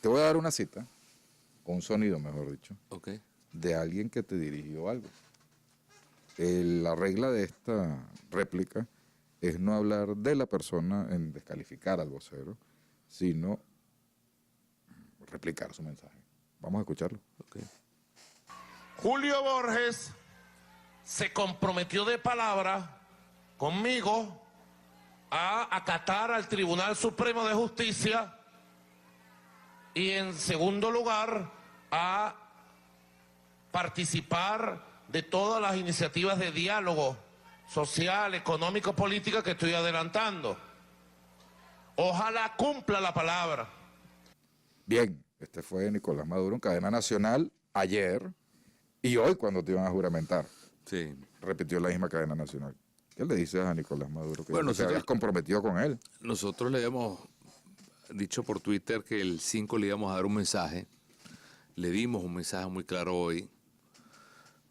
Te voy a dar una cita, o un sonido, mejor dicho, Ok. de alguien que te dirigió algo. La regla de esta réplica es no hablar de la persona en descalificar al vocero, sino replicar su mensaje. Vamos a escucharlo. Ok. Julio Borges se comprometió de palabra conmigo a acatar al Tribunal Supremo de Justicia y, en segundo lugar, a participar de todas las iniciativas de diálogo social, económico, política que estoy adelantando. Ojalá cumpla la palabra. Bien, este fue Nicolás Maduro en cadena nacional ayer y hoy cuando te iban a juramentar. Sí. Repitió la misma cadena nacional. ¿Qué le dices a Nicolás Maduro? Que Bueno, te habías comprometido con él. Nosotros le hemos dicho por Twitter que el 5 le íbamos a dar un mensaje. Le dimos un mensaje muy claro hoy.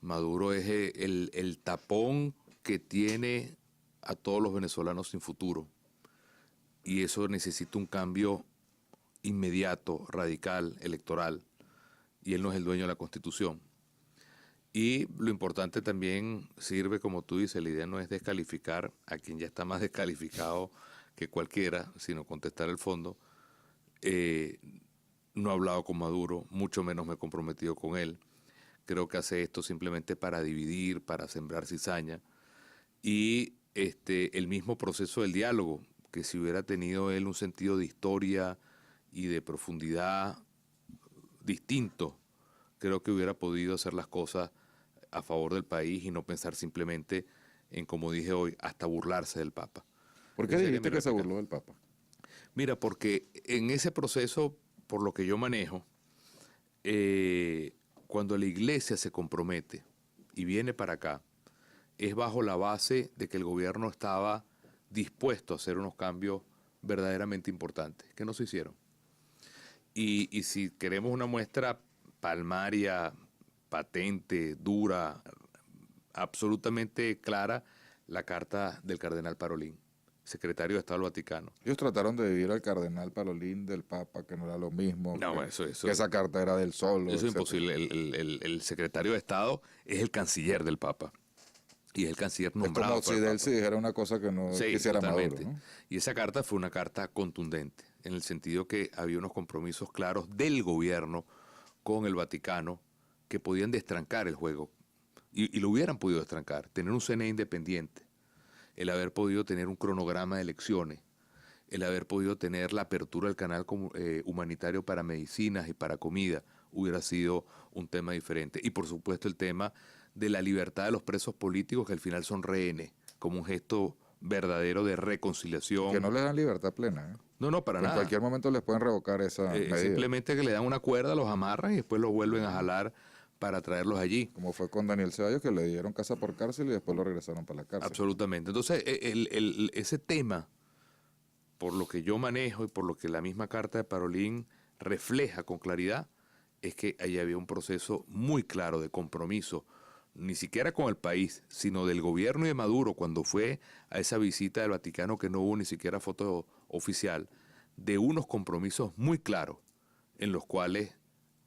Maduro es el tapón que tiene a todos los venezolanos sin futuro. Y eso necesita un cambio inmediato, radical, electoral. Y él no es el dueño de la Constitución. Y lo importante también sirve, como tú dices, la idea no es descalificar a quien ya está más descalificado que cualquiera, sino contestar el fondo. No he hablado con Maduro, mucho menos me he comprometido con él. Creo que hace esto simplemente para dividir, para sembrar cizaña. Y el mismo proceso del diálogo, que si hubiera tenido él un sentido de historia y de profundidad distinto, creo que hubiera podido hacer las cosas a favor del país y no pensar simplemente en, como dije hoy, hasta burlarse del Papa. ¿Por qué Esa dijiste sería mi que se réplica. burló del Papa? Mira, porque en ese proceso, por lo que yo manejo, cuando la iglesia se compromete y viene para acá, es bajo la base de que el gobierno estaba dispuesto a hacer unos cambios verdaderamente importantes, que no se hicieron. Y si queremos una muestra palmaria, patente, dura, absolutamente clara, la carta del cardenal Parolin, secretario de Estado del Vaticano. Ellos trataron de vivir al cardenal Parolín del Papa, que no era lo mismo, No, que, eso que esa carta era del solo. Eso es etcétera. imposible. El secretario de Estado es el canciller del Papa. Y es el canciller Es nombrado como por si el de él Papa. sí dijera una cosa que no Sí, quisiera totalmente. Maduro, ¿no? Y esa carta fue una carta contundente, en el sentido que había unos compromisos claros del gobierno con el Vaticano que podían destrancar el juego. Y lo hubieran podido destrancar. Tener un CNE independiente, el haber podido tener un cronograma de elecciones, el haber podido tener la apertura del canal humanitario para medicinas y para comida, hubiera sido un tema diferente. Y por supuesto el tema de la libertad de los presos políticos, que al final son rehenes, como un gesto verdadero de reconciliación. Que no les dan libertad plena, ¿eh? No, para Que en nada. cualquier momento les pueden revocar esa medida. Simplemente que le dan una cuerda, los amarran y después los vuelven a jalar para traerlos allí. Como fue con Daniel Ceballos, que le dieron casa por cárcel y después lo regresaron para la cárcel. Absolutamente. Entonces, ese tema, por lo que yo manejo y por lo que la misma carta de Parolín refleja con claridad, es que ahí había un proceso muy claro de compromiso, ni siquiera con el país, sino del gobierno y de Maduro, cuando fue a esa visita del Vaticano, que no hubo ni siquiera foto oficial, de unos compromisos muy claros, en los cuales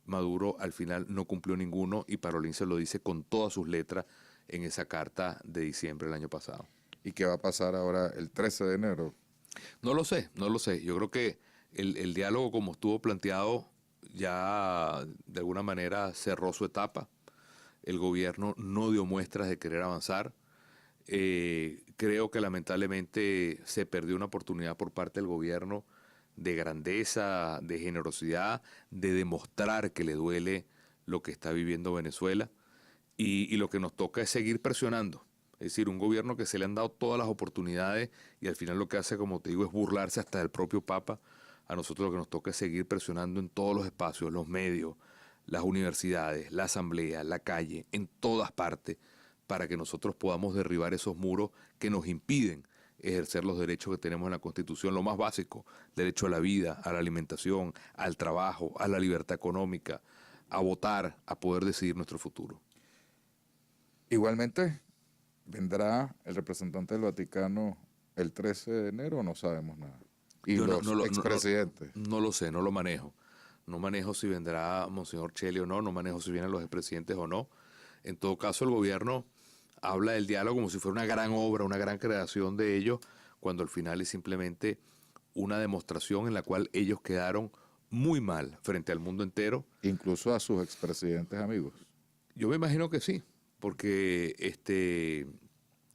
Maduro al final no cumplió ninguno, y Parolín se lo dice con todas sus letras en esa carta de diciembre del año pasado. ¿Y qué va a pasar ahora el 13 de enero? No lo sé. Yo creo que el diálogo, como estuvo planteado, ya de alguna manera cerró su etapa. El gobierno no dio muestras de querer avanzar. Creo que lamentablemente se perdió una oportunidad por parte del gobierno de grandeza, de generosidad, de demostrar que le duele lo que está viviendo Venezuela. Y lo que nos toca es seguir presionando. Es decir, un gobierno que se le han dado todas las oportunidades y al final lo que hace, como te digo, es burlarse hasta del propio Papa. A nosotros lo que nos toca es seguir presionando en todos los espacios, los medios, las universidades, la asamblea, la calle, en todas partes, para que nosotros podamos derribar esos muros que nos impiden ejercer los derechos que tenemos en la Constitución, lo más básico: derecho a la vida, a la alimentación, al trabajo, a la libertad económica, a votar, a poder decidir nuestro futuro. Igualmente, ¿vendrá el representante del Vaticano el 13 de enero o no sabemos nada? Y Yo los expresidentes. No lo sé, no lo manejo. No manejo si vendrá Monseñor Cheli o no, no manejo si vienen los expresidentes o no. En todo caso, el gobierno habla del diálogo como si fuera una gran obra, una gran creación de ellos, cuando al final es simplemente una demostración en la cual ellos quedaron muy mal frente al mundo entero. Incluso a sus expresidentes amigos. Yo me imagino que sí, porque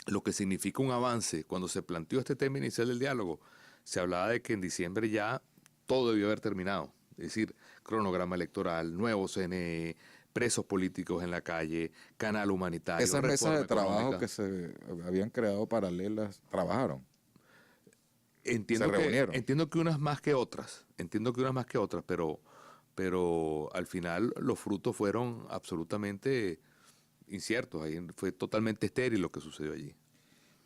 lo que significa un avance, cuando se planteó este tema inicial del diálogo, se hablaba de que en diciembre ya todo debió haber terminado. Es decir, cronograma electoral, nuevo CNE, presos políticos en la calle, canal humanitario, Esas mesas reforma de trabajo económica. que se habían creado paralelas, trabajaron. Entiendo se reunieron. entiendo que unas más que otras, pero al final los frutos fueron absolutamente inciertos. Ahí fue totalmente estéril lo que sucedió allí.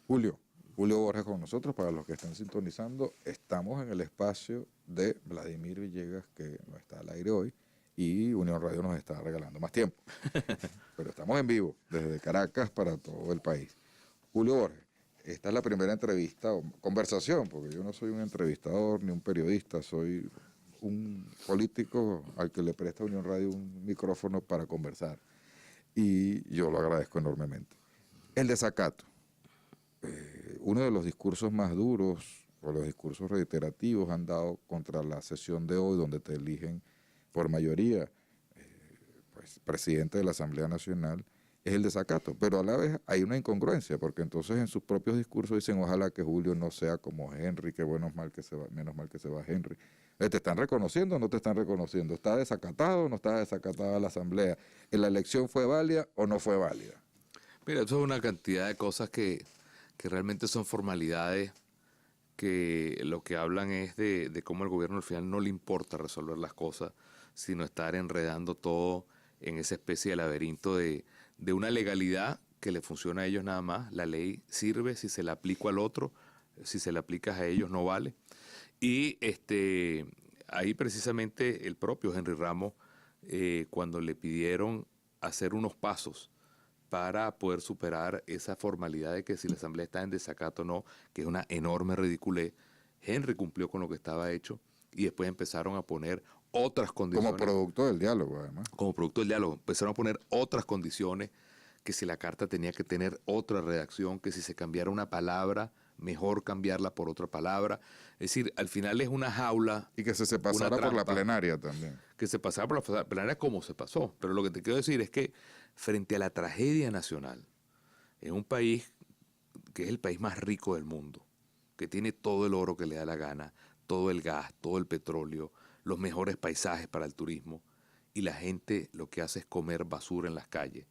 Julio Borges con nosotros, para los que están sintonizando, estamos en el espacio de Vladimir Villegas, que no está al aire hoy, y Unión Radio nos está regalando más tiempo. Pero estamos en vivo, desde Caracas para todo el país. Julio Borges, esta es la primera entrevista o conversación, porque yo no soy un entrevistador ni un periodista, soy un político al que le presta Unión Radio un micrófono para conversar. Y yo lo agradezco enormemente. El desacato. Uno de los discursos más duros o los discursos reiterativos han dado contra la sesión de hoy, donde te eligen por mayoría pues, presidente de la Asamblea Nacional, es el desacato. Pero a la vez hay una incongruencia, porque entonces en sus propios discursos dicen ojalá que Julio no sea como Henry, que menos mal que se va Henry. ¿Te están reconociendo o no te están reconociendo? ¿Está desacatado o no está desacatada la Asamblea? ¿La elección fue válida o no fue válida? Mira, eso es una cantidad de cosas que realmente son formalidades, que lo que hablan es de cómo al gobierno al final no le importa resolver las cosas, sino estar enredando todo en esa especie de laberinto de una legalidad que le funciona a ellos nada más. La ley sirve si se la aplica al otro, si se la aplicas a ellos no vale. Y ahí precisamente el propio Henry Ramos, cuando le pidieron hacer unos pasos para poder superar esa formalidad de que si la Asamblea está en desacato o no, que es una enorme ridiculez, Henry cumplió con lo que estaba hecho y después empezaron a poner otras condiciones. Como producto del diálogo, además. Como producto del diálogo, empezaron a poner otras condiciones, que si la carta tenía que tener otra redacción, que si se cambiara una palabra, mejor cambiarla por otra palabra. Es decir, al final es una jaula. Y que se pasara por la plenaria también. Que se pasara por la plenaria como se pasó. Pero lo que te quiero decir es que frente a la tragedia nacional, en un país que es el país más rico del mundo, que tiene todo el oro que le da la gana, todo el gas, todo el petróleo, los mejores paisajes para el turismo, y la gente lo que hace es comer basura en las calles.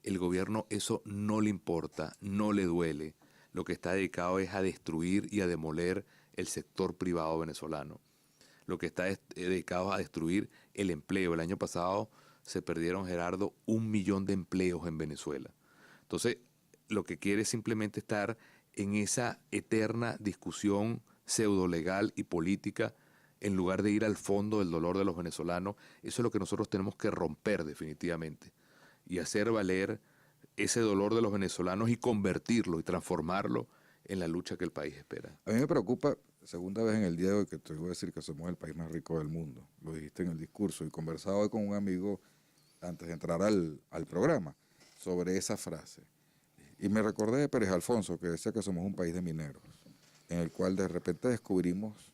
El gobierno eso no le importa, no le duele. Lo que está dedicado es a destruir y a demoler el sector privado venezolano. Lo que está dedicado a destruir el empleo. El año pasado se perdieron, Gerardo, 1 millón de empleos en Venezuela. Entonces, lo que quiere es simplemente estar en esa eterna discusión pseudolegal y política en lugar de ir al fondo del dolor de los venezolanos. Eso es lo que nosotros tenemos que romper definitivamente y hacer valer ese dolor de los venezolanos y convertirlo y transformarlo en la lucha que el país espera. A mí me preocupa, segunda vez en el día de hoy que te voy a decir que somos el país más rico del mundo. Lo dijiste en el discurso y conversaba hoy con un amigo antes de entrar al programa sobre esa frase. Y me recordé de Pérez Alfonso, que decía que somos un país de mineros, en el cual de repente descubrimos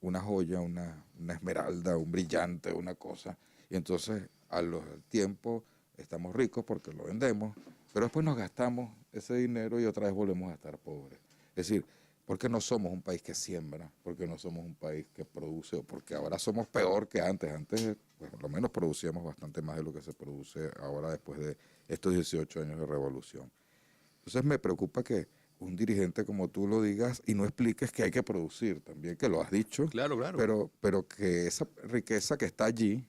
una joya, una esmeralda, un brillante, una cosa, y entonces al tiempo estamos ricos porque lo vendemos, pero después nos gastamos ese dinero y otra vez volvemos a estar pobres. Es decir, porque no somos un país que siembra, porque no somos un país que produce, o porque ahora somos peor que antes. Antes, pues, por lo menos producíamos bastante más de lo que se produce ahora después de estos 18 años de revolución. Entonces me preocupa que un dirigente como tú lo digas y no expliques que hay que producir también, que lo has dicho. Claro, claro. Pero que esa riqueza que está allí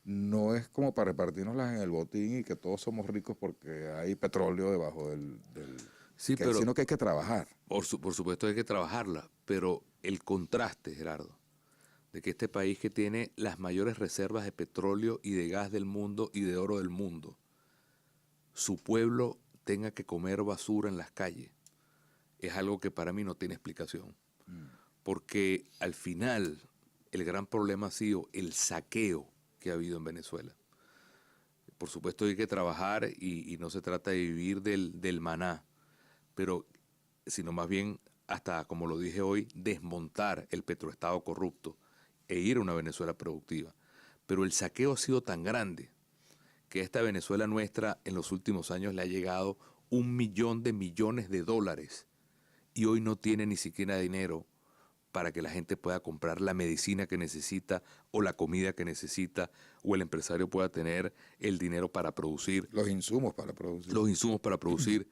no es como para repartirnoslas en el botín y que todos somos ricos porque hay petróleo debajo sí, pero sino que hay que trabajar. Por supuesto hay que trabajarla, pero el contraste, Gerardo, de que este país que tiene las mayores reservas de petróleo y de gas del mundo y de oro del mundo, su pueblo tenga que comer basura en las calles, es algo que para mí no tiene explicación. Porque al final el gran problema ha sido el saqueo que ha habido en Venezuela. Por supuesto hay que trabajar y no se trata de vivir del maná, pero sino más bien, hasta como lo dije hoy, desmontar el petroestado corrupto e ir a una Venezuela productiva. Pero el saqueo ha sido tan grande que a esta Venezuela nuestra en los últimos años le ha llegado 1.000.000 de millones de dólares y hoy no tiene ni siquiera dinero para que la gente pueda comprar la medicina que necesita o la comida que necesita o el empresario pueda tener el dinero para producir. Los insumos para producir. Los insumos para producir.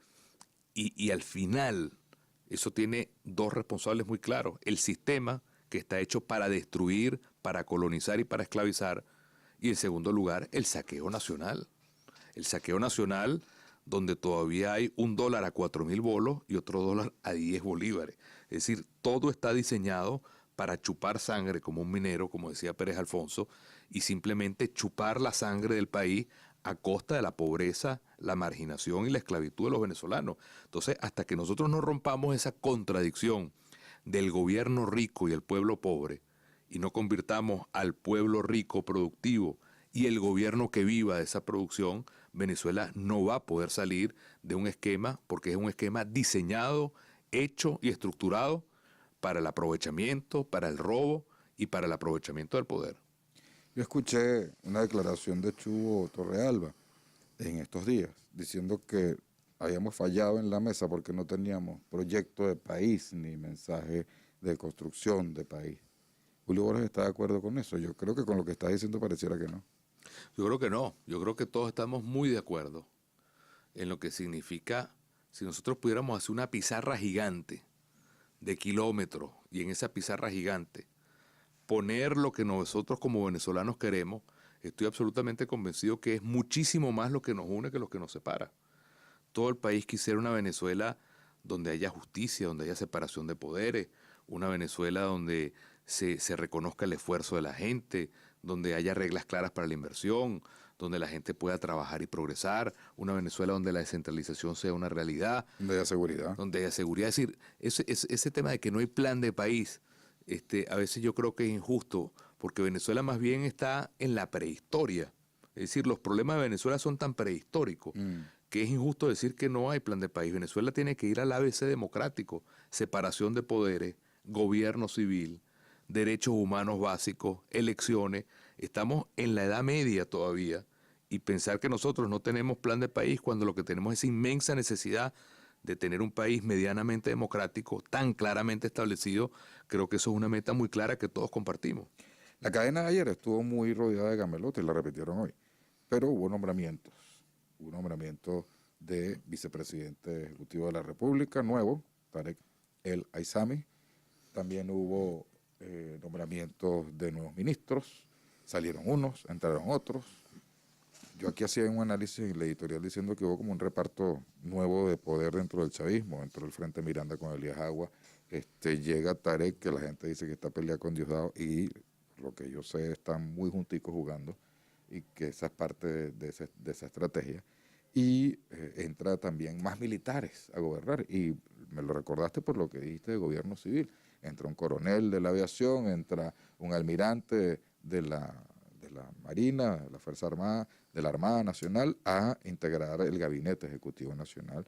Y al final eso tiene dos responsables muy claros. El sistema que está hecho para destruir, para colonizar y para esclavizar. Y en segundo lugar, el saqueo nacional. El saqueo nacional donde todavía hay $1 a 4.000 bolos y otro $1 a 10 bolívares. Es decir, todo está diseñado para chupar sangre como un minero, como decía Pérez Alfonso, y simplemente chupar la sangre del país a costa de la pobreza, la marginación y la esclavitud de los venezolanos. Entonces, hasta que nosotros no rompamos esa contradicción del gobierno rico y el pueblo pobre, y no convirtamos al pueblo rico productivo y el gobierno que viva de esa producción, Venezuela no va a poder salir de un esquema, porque es un esquema diseñado, hecho y estructurado para el aprovechamiento, para el robo y para el aprovechamiento del poder. Yo escuché una declaración de Chuvo Torrealba en estos días, diciendo que habíamos fallado en la mesa porque no teníamos proyecto de país ni mensaje de construcción de país. Julio Borges está de acuerdo con eso. Yo creo que con lo que está diciendo pareciera que no. Yo creo que no. Yo creo que todos estamos muy de acuerdo en lo que significa si nosotros pudiéramos hacer una pizarra gigante de kilómetros y en esa pizarra gigante poner lo que nosotros como venezolanos queremos, estoy absolutamente convencido que es muchísimo más lo que nos une que lo que nos separa. Todo el país quisiera una Venezuela donde haya justicia, donde haya separación de poderes, una Venezuela donde se reconozca el esfuerzo de la gente, donde haya reglas claras para la inversión, donde la gente pueda trabajar y progresar, una Venezuela donde la descentralización sea una realidad. Donde haya seguridad. Donde haya seguridad. Es decir, ese tema de que no hay plan de país, a veces yo creo que es injusto, porque Venezuela más bien está en la prehistoria. Es decir, los problemas de Venezuela son tan prehistóricos que es injusto decir que no hay plan de país. Venezuela tiene que ir al ABC democrático, separación de poderes, gobierno civil, derechos humanos básicos, elecciones. Estamos en la Edad Media todavía y pensar que nosotros no tenemos plan de país cuando lo que tenemos es inmensa necesidad de tener un país medianamente democrático, tan claramente establecido, creo que eso es una meta muy clara que todos compartimos. La cadena de ayer estuvo muy rodeada de gamelotes, la repitieron hoy, pero hubo nombramientos. Hubo nombramiento de vicepresidente ejecutivo de la República, nuevo, Tarek El Aissami. También hubo nombramientos de nuevos ministros, salieron unos, entraron otros. Yo aquí hacía un análisis en la editorial diciendo que hubo como un reparto nuevo de poder dentro del chavismo, dentro del Frente Miranda con Elías Agua. Llega Tarek, que la gente dice que está peleado con Diosdado, y lo que yo sé están muy junticos jugando, y que esa es parte de esa estrategia. Y entra también más militares a gobernar, y me lo recordaste por lo que dijiste de gobierno civil. Entra un coronel de la aviación, entra un almirante de la Marina, de la Fuerza Armada, de la Armada Nacional, a integrar el Gabinete Ejecutivo Nacional.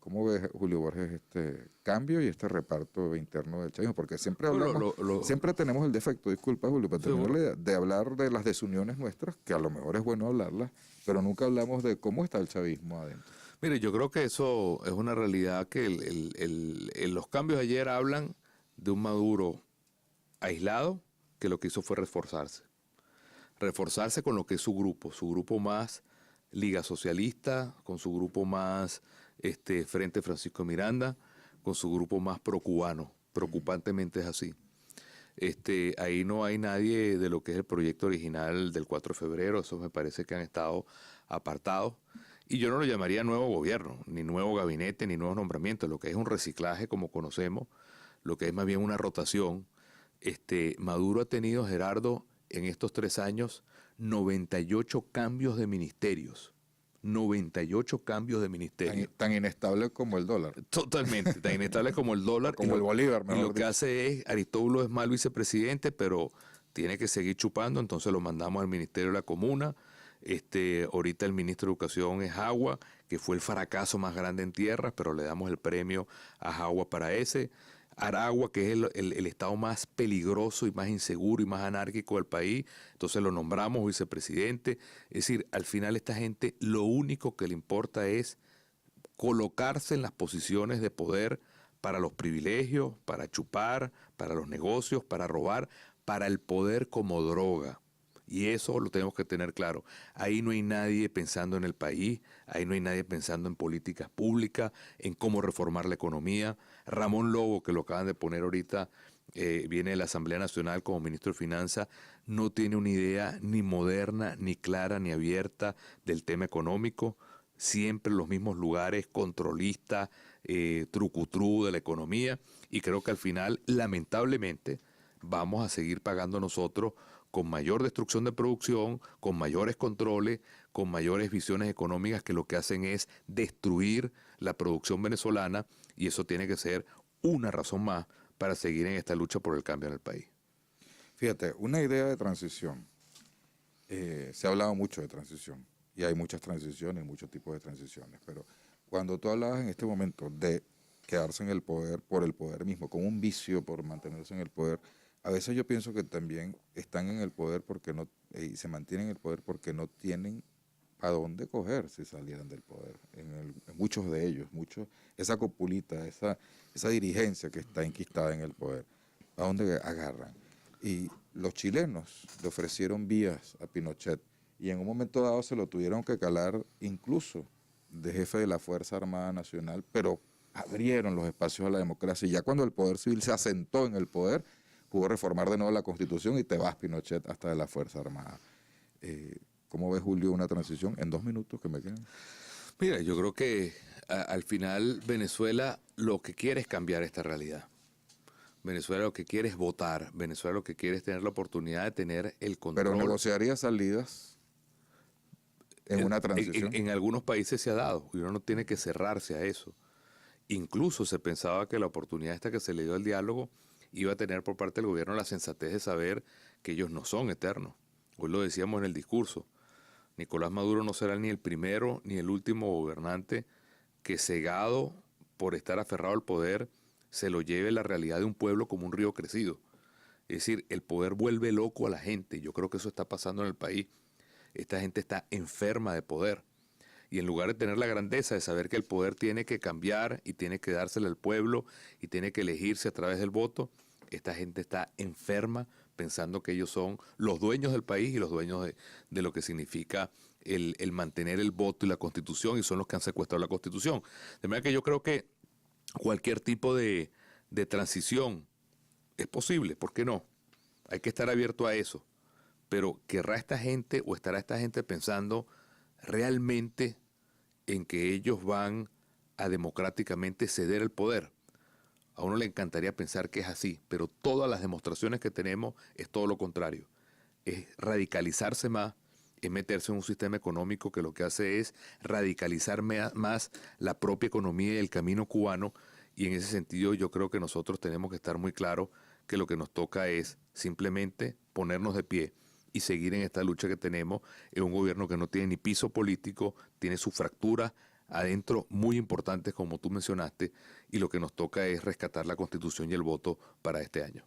¿Cómo ves, Julio Borges, este cambio y este reparto interno del chavismo? Porque siempre hablamos, siempre tenemos el defecto, disculpa Julio, para terminar, de hablar de las desuniones nuestras, que a lo mejor es bueno hablarlas, pero nunca hablamos de cómo está el chavismo adentro. Mire, yo creo que eso es una realidad que los cambios de ayer hablan de un Maduro aislado que lo que hizo fue reforzarse con lo que es su grupo más Liga Socialista, con su grupo más Frente Francisco Miranda, con su grupo más procubano. Preocupantemente es así. Ahí no hay nadie de lo que es el proyecto original del 4 de febrero, eso me parece que han estado apartados. Y yo no lo llamaría nuevo gobierno, ni nuevo gabinete, ni nuevos nombramientos, lo que es un reciclaje como conocemos, lo que es más bien una rotación. Maduro ha tenido, Gerardo, en estos 3 años, 98 cambios de ministerios. 98 cambios de ministerio. Tan inestable como el dólar. Totalmente, tan inestable como el dólar. Como el bolívar, Y mejor lo que dicho. hace es, Aristóbulo es mal vicepresidente, pero tiene que seguir chupando, entonces lo mandamos al Ministerio de la Comuna. Ahorita el ministro de Educación es Jagua, que fue el fracaso más grande en tierras, pero le damos el premio a Jagua para ese. Aragua, que es el estado más peligroso y más inseguro y más anárquico del país, entonces lo nombramos vicepresidente. Es decir, al final esta gente lo único que le importa es colocarse en las posiciones de poder para los privilegios, para chupar, para los negocios, para robar, para el poder como droga. Y eso lo tenemos que tener claro. Ahí no hay nadie pensando en el país, ahí no hay nadie pensando en políticas públicas, en cómo reformar la economía. Ramón Lobo, que lo acaban de poner ahorita, viene de la Asamblea Nacional como ministro de Finanzas, no tiene una idea ni moderna, ni clara, ni abierta del tema económico. Siempre en los mismos lugares, controlistas, trucutrú de la economía. Y creo que al final, lamentablemente, vamos a seguir pagando nosotros con mayor destrucción de producción, con mayores controles, con mayores visiones económicas que lo que hacen es destruir la producción venezolana, y eso tiene que ser una razón más para seguir en esta lucha por el cambio en el país. Fíjate, una idea de transición. Se ha hablado mucho de transición y hay muchas transiciones, muchos tipos de transiciones, pero cuando tú hablabas en este momento de quedarse en el poder por el poder mismo, como un vicio por mantenerse en el poder, a veces yo pienso que también están en el poder porque no, y se mantienen en el poder porque no tienen a dónde coger si salieran del poder. En muchos de ellos, esa copulita, esa dirigencia que está enquistada en el poder, ¿a dónde agarran? Y los chilenos le ofrecieron vías a Pinochet y en un momento dado se lo tuvieron que calar incluso de jefe de la Fuerza Armada Nacional, pero abrieron los espacios a la democracia y ya cuando el poder civil se asentó en el poder, pudo reformar de nuevo la Constitución y te vas, Pinochet, hasta de la Fuerza Armada. ¿Cómo ves, Julio, una transición? En 2 minutos que me quedan. Mira, yo creo que al final Venezuela lo que quiere es cambiar esta realidad. Venezuela lo que quiere es votar. Venezuela lo que quiere es tener la oportunidad de tener el control. Pero negociaría salidas en una transición. En algunos países se ha dado y uno no tiene que cerrarse a eso. Incluso se pensaba que la oportunidad esta que se le dio al diálogo iba a tener por parte del gobierno la sensatez de saber que ellos no son eternos. Hoy lo decíamos en el discurso. Nicolás Maduro no será ni el primero ni el último gobernante que, cegado por estar aferrado al poder, se lo lleve la realidad de un pueblo como un río crecido. Es decir, el poder vuelve loco a la gente. Yo creo que eso está pasando en el país. Esta gente está enferma de poder. Y en lugar de tener la grandeza de saber que el poder tiene que cambiar y tiene que dársele al pueblo y tiene que elegirse a través del voto, esta gente está enferma pensando que ellos son los dueños del país y los dueños de lo que significa el mantener el voto y la Constitución, y son los que han secuestrado la Constitución. De manera que yo creo que cualquier tipo de transición es posible, ¿por qué no? Hay que estar abierto a eso. Pero ¿querrá esta gente o estará esta gente pensando realmente en que ellos van a democráticamente ceder el poder? A uno le encantaría pensar que es así, pero todas las demostraciones que tenemos es todo lo contrario. Es radicalizarse más, es meterse en un sistema económico que lo que hace es radicalizar más la propia economía y el camino cubano, y en ese sentido yo creo que nosotros tenemos que estar muy claros que lo que nos toca es simplemente ponernos de pie y seguir en esta lucha que tenemos en un gobierno que no tiene ni piso político, tiene sus fracturas adentro muy importantes, como tú mencionaste, y lo que nos toca es rescatar la Constitución y el voto para este año.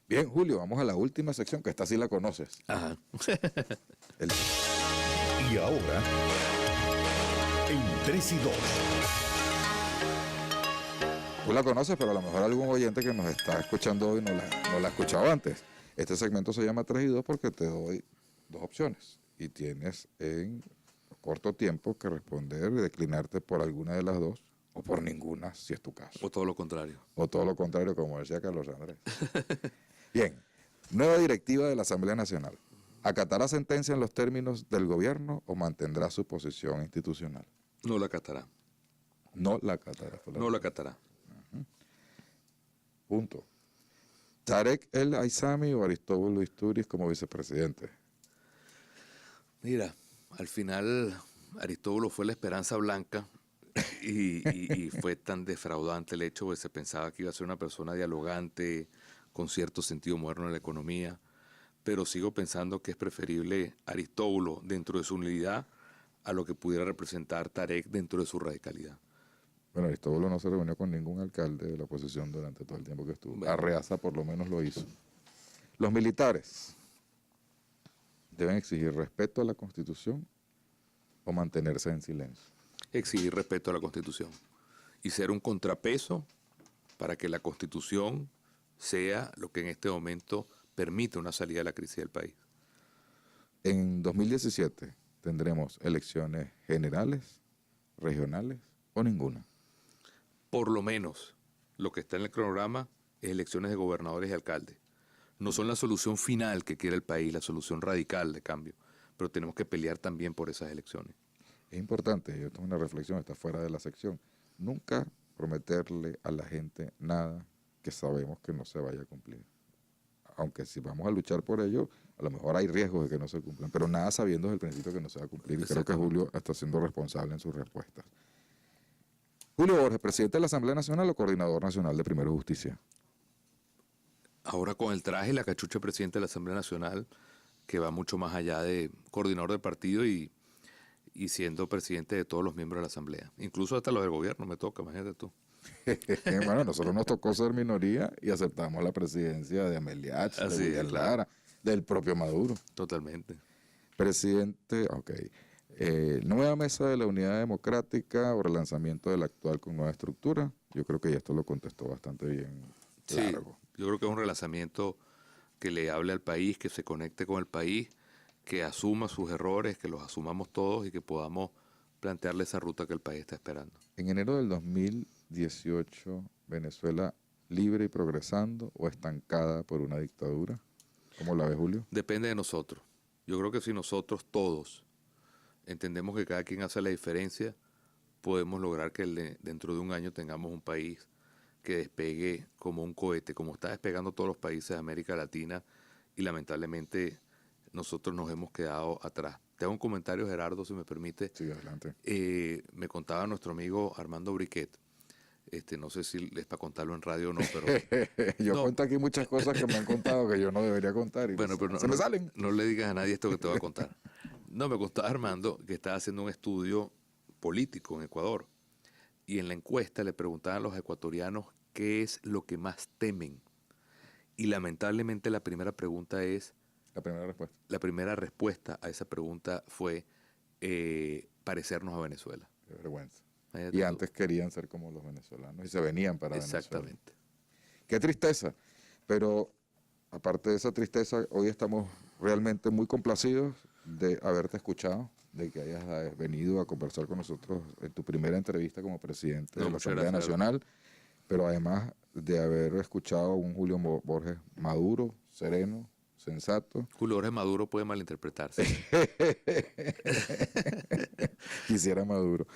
Bien, Julio, vamos a la última sección, que esta sí la conoces. Ajá. Y ahora, en 3 y 2. Tú la conoces, pero a lo mejor algún oyente que nos está escuchando hoy no la ha escuchado antes. Este segmento se llama 3 y 2 porque te doy 2 opciones y tienes en corto tiempo que responder y declinarte por alguna de las dos o por ninguna, si es tu caso. O todo lo contrario. O todo lo contrario, como decía Carlos Andrés. Bien, nueva directiva de la Asamblea Nacional. ¿Acatará sentencia en los términos del gobierno o mantendrá su posición institucional? No la acatará. No la acatará. No la acatará. Punto. Tarek El Aizami o Aristóbulo Isturiz como vicepresidente. Mira, al final Aristóbulo fue la esperanza blanca y fue tan defraudante el hecho de que se pensaba que iba a ser una persona dialogante, con cierto sentido moderno en la economía, pero sigo pensando que es preferible Aristóbulo dentro de su unidad a lo que pudiera representar Tarek dentro de su radicalidad. Bueno, Aristóbulo no se reunió con ningún alcalde de la oposición durante todo el tiempo que estuvo. Bueno. Arreaza por lo menos lo hizo. Los militares deben exigir respeto a la Constitución o mantenerse en silencio. Exigir respeto a la Constitución y ser un contrapeso para que la Constitución sea lo que en este momento permite una salida de la crisis del país. En 2017 tendremos elecciones generales, regionales o ninguna. Por lo menos lo que está en el cronograma es elecciones de gobernadores y alcaldes. No son la solución final que quiere el país, la solución radical de cambio, pero tenemos que pelear también por esas elecciones. Es importante, y esto es una reflexión, está fuera de la sección, nunca prometerle a la gente nada que sabemos que no se vaya a cumplir. Aunque si vamos a luchar por ello, a lo mejor hay riesgos de que no se cumplan, pero nada sabiendo desde el principio que no se va a cumplir. Y creo que Julio está siendo responsable en sus respuestas. Julio Borges, presidente de la Asamblea Nacional o coordinador nacional de Primero Justicia. Ahora con el traje y la cachucha presidente de la Asamblea Nacional, que va mucho más allá de coordinador del partido y siendo presidente de todos los miembros de la Asamblea. Incluso hasta los del gobierno me toca, imagínate tú. Bueno, nosotros nos tocó ser minoría y aceptamos la presidencia de Ameliach, de Así William es, Lara, del propio Maduro. Totalmente. Presidente, ok. Nueva mesa de la Unidad Democrática o relanzamiento de la actual con nueva estructura. Yo creo que ya esto lo contestó bastante bien. Sí, Largo. yo creo que es un relanzamiento que le hable al país, que se conecte con el país, que asuma sus errores, que los asumamos todos y que podamos plantearle esa ruta que el país está esperando. En enero del 2018, Venezuela libre y progresando o estancada por una dictadura. ¿Cómo la ve, Julio? Depende de nosotros. Yo creo que si nosotros todos entendemos que cada quien hace la diferencia, podemos lograr que dentro de un año tengamos un país que despegue como un cohete, como está despegando todos los países de América Latina, y lamentablemente nosotros nos hemos quedado atrás. Te hago un comentario, Gerardo, si me permite. Sí, adelante. Me contaba nuestro amigo Armando Briquet, no sé si es para contarlo en radio o no, pero... Yo No. cuento aquí muchas cosas que me han contado que yo no debería contar y Bueno, pero se me salen. no le digas a nadie esto que te voy a contar. No, me contaba Armando que estaba haciendo un estudio político en Ecuador y en la encuesta le preguntaban a los ecuatorianos qué es lo que más temen. Y lamentablemente la primera pregunta es, La primera respuesta. la primera respuesta a esa pregunta fue parecernos a Venezuela. Qué vergüenza. Imagínate Y tú. antes querían ser como los venezolanos y se venían para Venezuela. Exactamente. Qué tristeza. Pero aparte de esa tristeza, hoy estamos realmente muy complacidos de haberte escuchado, de que hayas venido a conversar con nosotros en tu primera entrevista como presidente No, de la muchas Asamblea gracias, Nacional, pero además de haber escuchado a un Julio Borges maduro, sereno, sensato. Julio Jorge Maduro puede malinterpretarse. Quisiera Maduro.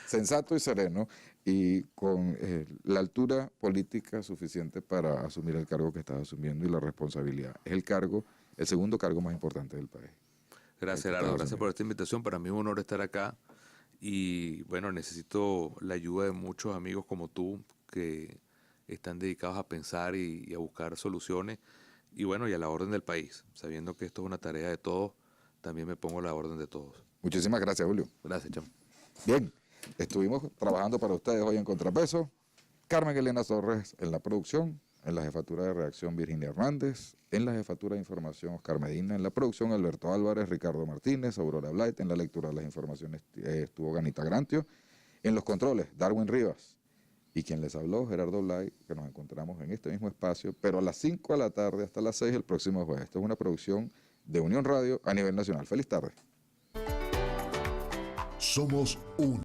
Sensato y sereno y con la altura política suficiente para asumir el cargo que estás asumiendo y la responsabilidad. Es el segundo cargo más importante del país. Gracias, Estados Gerardo. Gracias Unidos. por esta invitación. Para mí es un honor estar acá. Y bueno, necesito la ayuda de muchos amigos como tú que están dedicados a pensar y a buscar soluciones. Y bueno, y a la orden del país. Sabiendo que esto es una tarea de todos, también me pongo a la orden de todos. Muchísimas gracias, Julio. Gracias, chamo. Bien, estuvimos trabajando para ustedes hoy en Contrapeso. Carmen Elena Torres en la producción, en la jefatura de redacción Virginia Hernández, en la jefatura de información Oscar Medina, en la producción Alberto Álvarez, Ricardo Martínez, Aurora Blight, en la lectura de las informaciones estuvo Ganita Grantio, en los controles Darwin Rivas y quien les habló Gerardo Blight, que nos encontramos en este mismo espacio, pero a las 5 de la tarde hasta las 6 el próximo jueves. Esto es una producción de Unión Radio a nivel nacional. Feliz tarde. Somos uno.